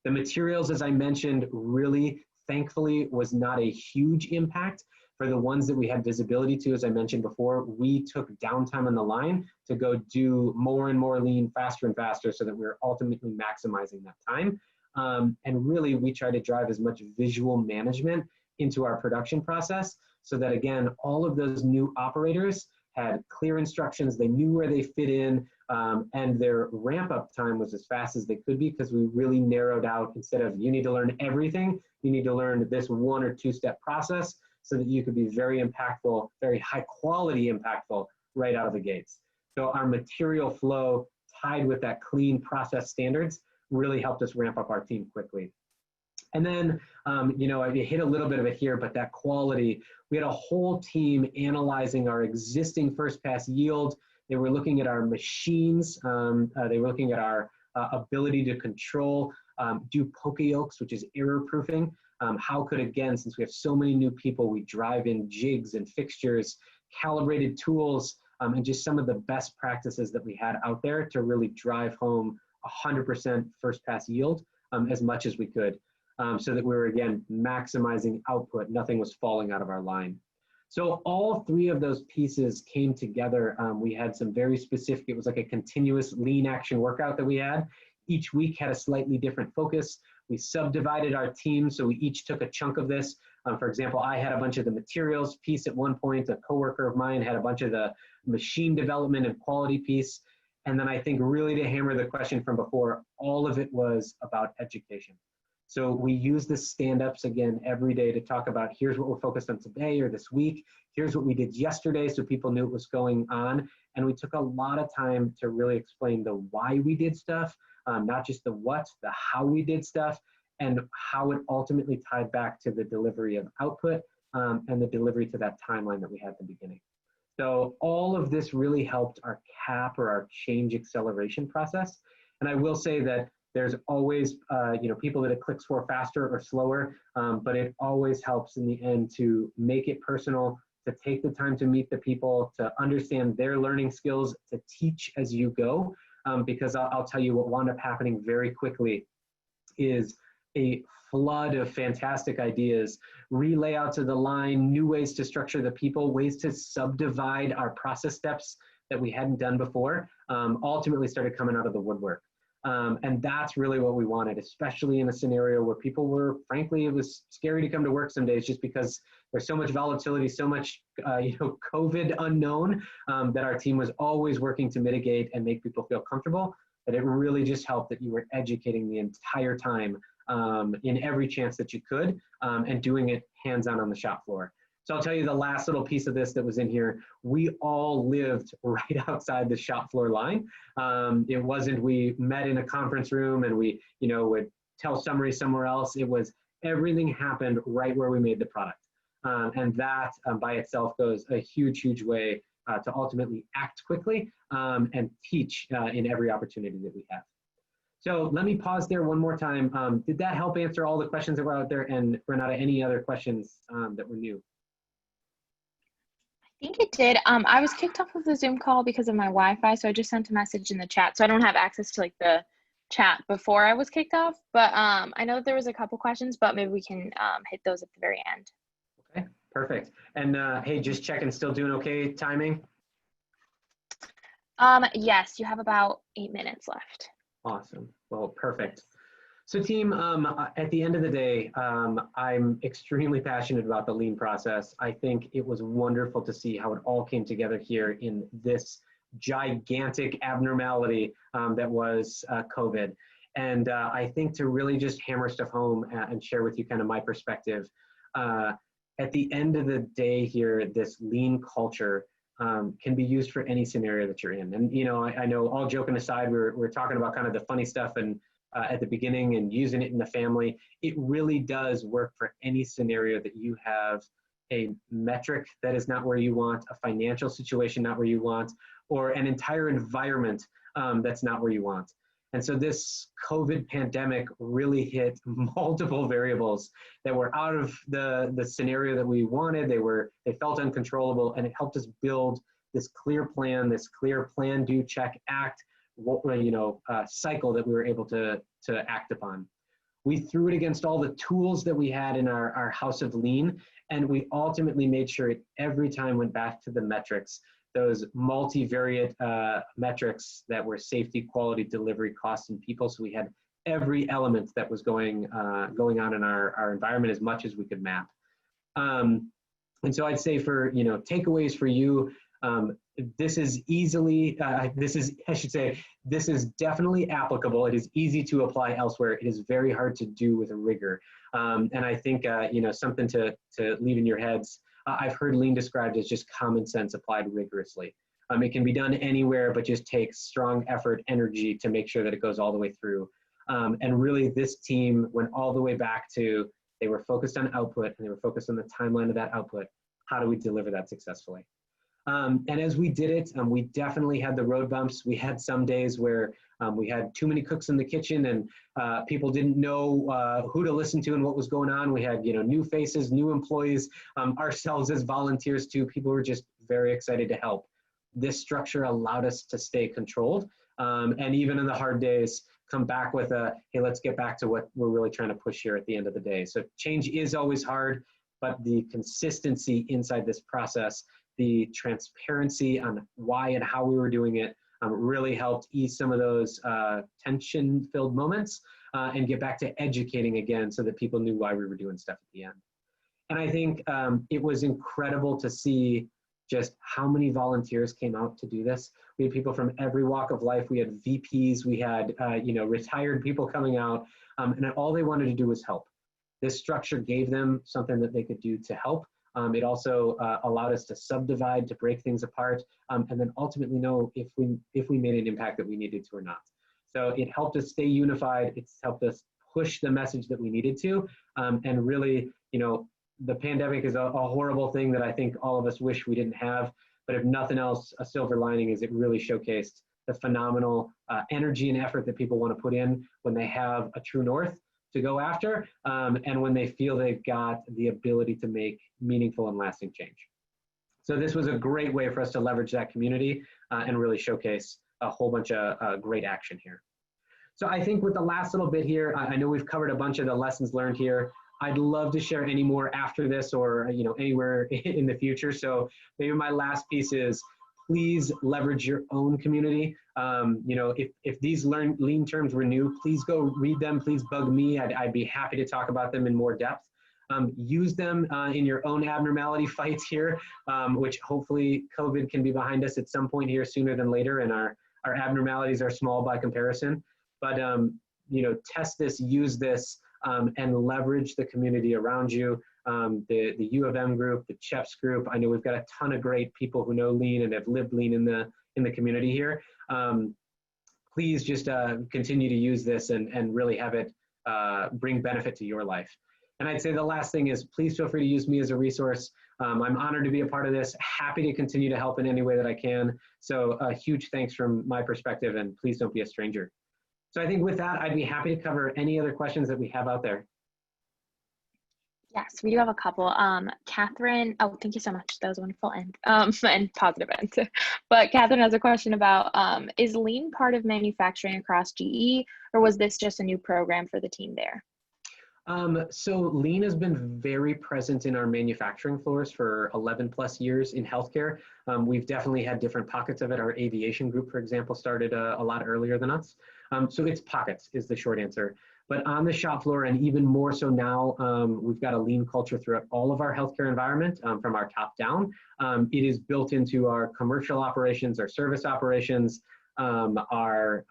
The materials, as I mentioned, really, thankfully, was not a huge impact. For the ones that we had visibility to, as I mentioned before, we took downtime on the line to go do more and more lean faster and faster so that we're ultimately maximizing that time. And really, we try to drive as much visual management into our production process so that, again, all of those new operators had clear instructions. They knew where they fit in. And their ramp up time was as fast as they could be because we really narrowed out, instead of you need to learn everything, you need to learn this 1 or 2 step process so that you could be very impactful, very high quality impactful right out of the gates. So our material flow tied with that clean process standards really helped us ramp up our team quickly. And then, you know, I hit a little bit of it here, but that quality, we had a whole team analyzing our existing first pass yield. They were looking at our machines. They were looking at our ability to control, do poka-yokes, which is error proofing. How could, again, since we have so many new people, we drive in jigs and fixtures, calibrated tools, and just some of the best practices that we had out there to really drive home 100% first pass yield as much as we could. So that we were, again, maximizing output. Nothing was falling out of our line. So all 3 of those pieces came together. We had some very specific, it was like a continuous lean action workout that we had. Each week had a slightly different focus. We subdivided our team, so we each took a chunk of this. For example, I had a bunch of the materials piece at one point. A coworker of mine had a bunch of the machine development and quality piece. And then I think really to hammer the question from before, all of it was about education. So we use the stand-ups again every day to talk about, here's what we're focused on today or this week. Here's what we did yesterday so people knew what was going on. And we took a lot of time to really explain the why we did stuff, not just the what, the how we did stuff, and how it ultimately tied back to the delivery of output and the delivery to that timeline that we had at the beginning. So all of this really helped our CAP, or our change acceleration process. And I will say that there's always, you know, people that it clicks for faster or slower, but it always helps in the end to make it personal, to take the time to meet the people, to understand their learning skills, to teach as you go. Because I'll tell you what wound up happening very quickly is a flood of fantastic ideas, relayouts of the line, new ways to structure the people, ways to subdivide our process steps that we hadn't done before, ultimately started coming out of the woodwork. And that's really what we wanted, especially in a scenario where people were, frankly, it was scary to come to work some days just because there's so much volatility, so much, you know, COVID unknown, that our team was always working to mitigate and make people feel comfortable, that it really just helped that you were educating the entire time in every chance that you could, and doing it hands-on on the shop floor. So I'll tell you the last little piece of this that was in here. We all lived right outside the shop floor line. It wasn't we met in a conference room and we, you know, would tell summary somewhere else. It was everything happened right where we made the product. And that by itself goes a huge, huge way to ultimately act quickly and teach in every opportunity that we have. So let me pause there one more time. Did that help answer all the questions that were out there? And Renata, any other questions that were new? I think it did. I was kicked off of the Zoom call because of my Wi-Fi, so I just sent a message in the chat. So I don't have access to like the chat before I was kicked off, but I know that there was a couple questions, but maybe we can hit those at the very end. Okay, perfect. And hey, just checking, still doing okay timing? Yes, you have about 8 minutes left. Awesome. Well, perfect. So team, at the end of the day, I'm extremely passionate about the lean process. I think it was wonderful to see how it all came together here in this gigantic abnormality that was COVID. And I think to really just hammer stuff home and share with you kind of my perspective, at the end of the day here, this lean culture can be used for any scenario that you're in. And, you know, I know, all joking aside, we're talking about kind of the funny stuff and at the beginning and using it in the family. It really does work for any scenario that you have a metric that is not where you want, a financial situation not where you want, or an entire environment that's not where you want. And so this COVID pandemic really hit multiple variables that were out of the scenario that we wanted. They felt uncontrollable, and it helped us build this clear plan, do, check, act, cycle that we were able to act upon. We threw it against all the tools that we had in our house of lean, and we ultimately made sure it every time went back to the metrics, those multivariate metrics that were safety, quality, delivery, cost, and people. So we had every element that was going on in our environment as much as we could map. And so I'd say for takeaways for you, this is easily, I should say, this is definitely applicable. It is easy to apply elsewhere. It is very hard to do with rigor. And I think, something to leave in your heads. I've heard lean described as just common sense applied rigorously. It can be done anywhere, but just takes strong effort, energy to make sure that it goes all the way through. And really this team went all the way back to, they were focused on output and they were focused on the timeline of that output. How do we deliver that successfully? And as we did it, we definitely had the road bumps. We had some days where we had too many cooks in the kitchen and people didn't know who to listen to and what was going on. We had, new faces, new employees, ourselves as volunteers too. People were just very excited to help. This structure allowed us to stay controlled. And even in the hard days, come back with hey, let's get back to what we're really trying to push here at the end of the day. So change is always hard, but the consistency inside this process, the transparency on why and how we were doing it really helped ease some of those tension-filled moments and get back to educating again so that people knew why we were doing stuff at the end. And I think it was incredible to see just how many volunteers came out to do this. We had people from every walk of life. We had VPs, we had retired people coming out, and all they wanted to do was help. This structure gave them something that they could do to help. It also allowed us to subdivide, to break things apart, and then ultimately know if we made an impact that we needed to or not. So it helped us stay unified. It's helped us push the message that we needed to, and really, the pandemic is a horrible thing that I think all of us wish we didn't have. But if nothing else, a silver lining is it really showcased the phenomenal energy and effort that people want to put in when they have a true north to go after, and when they feel they've got the ability to make meaningful and lasting change. So this was a great way for us to leverage that community and really showcase a whole bunch of great action here. So I think with the last little bit here, I know we've covered a bunch of the lessons learned here. I'd love to share any more after this or anywhere in the future. So maybe my last piece is, please leverage your own community. If these lean terms were new, please go read them. Please bug me. I'd be happy to talk about them in more depth. Use them in your own abnormality fights here, which hopefully COVID can be behind us at some point here sooner than later, and our abnormalities are small by comparison. But test this, use this, and leverage the community around you. The U of M group, the CHEPS group. I know we've got a ton of great people who know lean and have lived lean in the community here. Please just continue to use this and really have it bring benefit to your life. And I'd say the last thing is, please feel free to use me as a resource. I'm honored to be a part of this, happy to continue to help in any way that I can. So a huge thanks from my perspective, and please don't be a stranger. So I think with that, I'd be happy to cover any other questions that we have out there. Yes, we do have a couple. Catherine, oh, thank you so much. That was a wonderful end and positive end. But Catherine has a question about, is lean part of manufacturing across GE, or was this just a new program for the team there? So lean has been very present in our manufacturing floors for 11 plus years in healthcare. We've definitely had different pockets of it. Our aviation group, for example, started a lot earlier than us. So it's pockets is the short answer. But on the shop floor, and even more so now, we've got a lean culture throughout all of our healthcare environment from our top down. It is built into our commercial operations, our service operations, our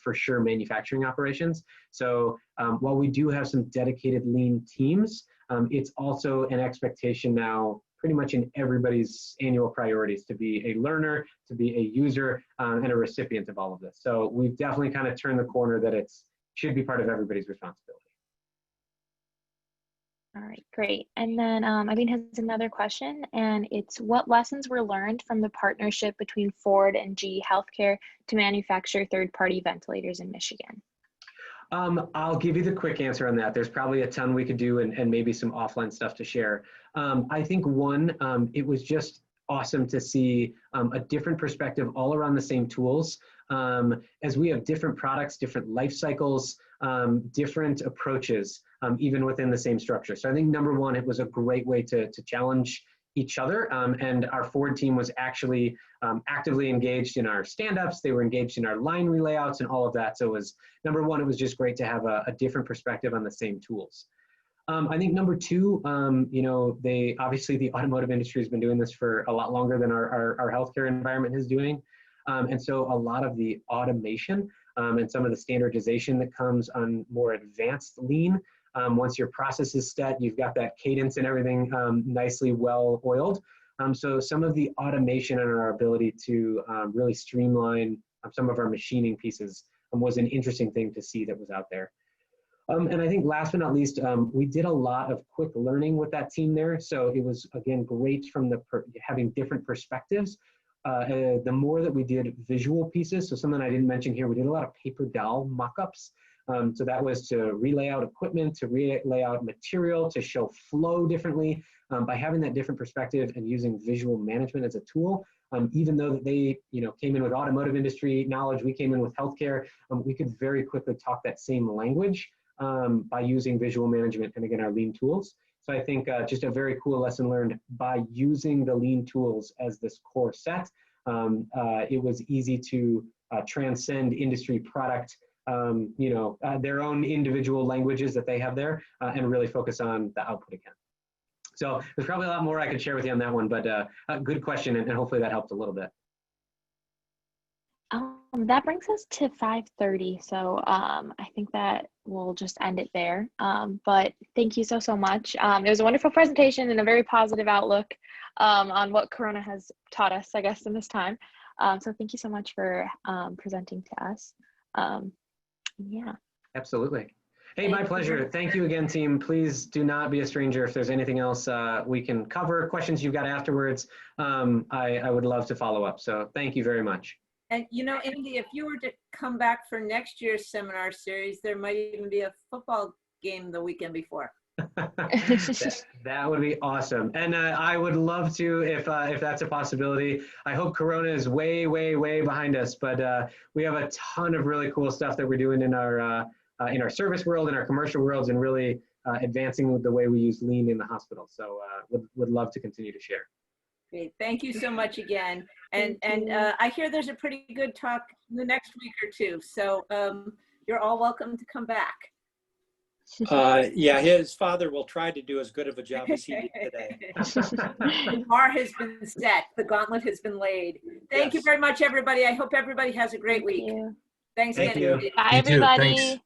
for sure manufacturing operations. So while we do have some dedicated lean teams, it's also an expectation now pretty much in everybody's annual priorities to be a learner, to be a user, and a recipient of all of this. So we've definitely kind of turned the corner that it should be part of everybody's responsibility. All right, great. And then Eileen has another question, and it's, what lessons were learned from the partnership between Ford and GE Healthcare to manufacture third-party ventilators in Michigan? I'll give you the quick answer on that. There's probably a ton we could do and maybe some offline stuff to share. I think one, it was just awesome to see a different perspective all around the same tools. As we have different products, different life cycles, different approaches, even within the same structure. So I think number one, it was a great way to challenge each other. And our Ford team was actually actively engaged in our stand-ups. They were engaged in our line relayouts and all of that. So it was, number one, it was just great to have a different perspective on the same tools. I think number two, they obviously the automotive industry has been doing this for a lot longer than our healthcare environment is doing. And so a lot of the automation and some of the standardization that comes on more advanced lean, once your process is set, you've got that cadence and everything nicely well oiled. So some of the automation and our ability to really streamline some of our machining pieces was an interesting thing to see that was out there. And I think last but not least, we did a lot of quick learning with that team there. So it was, again, great from having different perspectives. The more that we did visual pieces, so something I didn't mention here, we did a lot of paper dowel mock-ups. So that was to relay out equipment, to relay out material, to show flow differently. By having that different perspective and using visual management as a tool, even though they came in with automotive industry knowledge, we came in with healthcare, we could very quickly talk that same language by using visual management and, again, our lean tools. So I think just a very cool lesson learned by using the lean tools as this core set. It was easy to transcend industry product, their own individual languages that they have there, and really focus on the output again. So there's probably a lot more I could share with you on that one, but a good question, and hopefully that helped a little bit. That brings us to 5:30, so I think that we'll just end it there. But thank you so much. It was a wonderful presentation and a very positive outlook on what Corona has taught us, I guess, in this time. So thank you so much for presenting to us. Yeah. Absolutely. Hey, my pleasure. Thank you again, team. Please do not be a stranger. If there's anything else we can cover, questions you've got afterwards, I would love to follow up. So thank you very much. And Andy, if you were to come back for next year's seminar series, there might even be a football game the weekend before. That would be awesome. And I would love to, if that's a possibility. I hope Corona is way, way, way behind us, but we have a ton of really cool stuff that we're doing in our service world, in our commercial worlds, and really advancing with the way we use lean in the hospital. So would love to continue to share. Great. Thank you so much again. And I hear there's a pretty good talk in the next week or two. So you're all welcome to come back. Yeah, his father will try to do as good of a job as he did today. The bar has been set. The gauntlet has been laid. Thank you very much, everybody. I hope everybody has a great week. You. Thanks Thank again. you. Bye, You too. everybody. Thanks.